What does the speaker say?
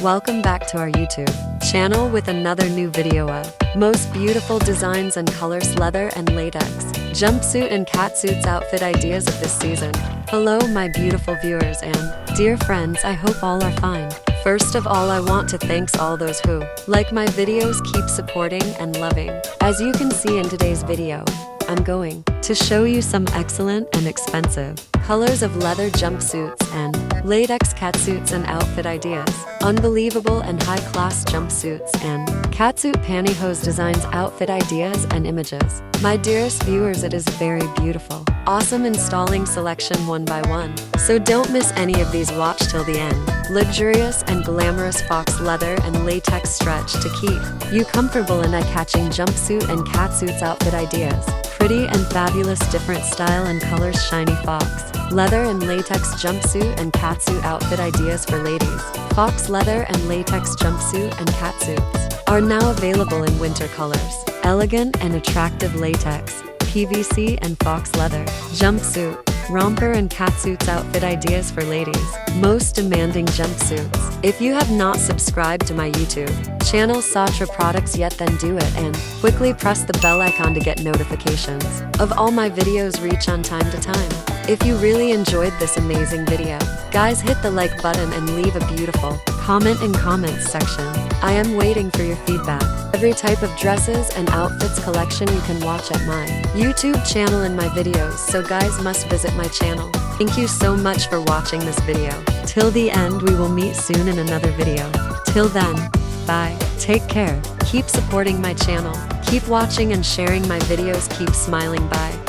welcome back to our YouTube channel with another new video of most beautiful designs and colors, leather and latex, jumpsuit and catsuits outfit ideas of this season. Hello my beautiful viewers and dear friends, I hope all are fine. First of all, I want to thank all those who like my videos, keep supporting and loving. As you can see in today's video, I'm going to show you some excellent and expensive colors of leather jumpsuits and latex catsuits and outfit ideas. Unbelievable and high-class jumpsuits and catsuit pantyhose designs, outfit ideas and images. My dearest viewers, it is very beautiful. Awesome installing selection one by one. So don't miss any of these, watch till the end. Luxurious and glamorous Faux leather and latex stretch to keep you comfortable in eye-catching jumpsuit and catsuits outfit ideas. Pretty and fabulous different style and colors, shiny Faux leather and latex jumpsuit and catsuit outfit ideas for ladies. Faux leather and latex jumpsuit and catsuits are now available in winter colors. Elegant and attractive latex, PVC and Faux leather jumpsuit, romper and catsuits outfit ideas for ladies. Most demanding jumpsuits. If you have not subscribed to my YouTube channel Satra products yet, then do it and quickly press the bell icon to get notifications of all my videos reach on time to time. If you really enjoyed this amazing video, guys, hit the like button and leave a beautiful comment in comments section. I am waiting for your feedback. Every type of dresses and outfits collection you can watch at my YouTube channel in my videos, so guys must visit my channel. Thank you so much for watching this video. Till the end, we will meet soon in another video. Till then, bye, take care, keep supporting my channel, keep watching and sharing my videos, keep smiling, bye.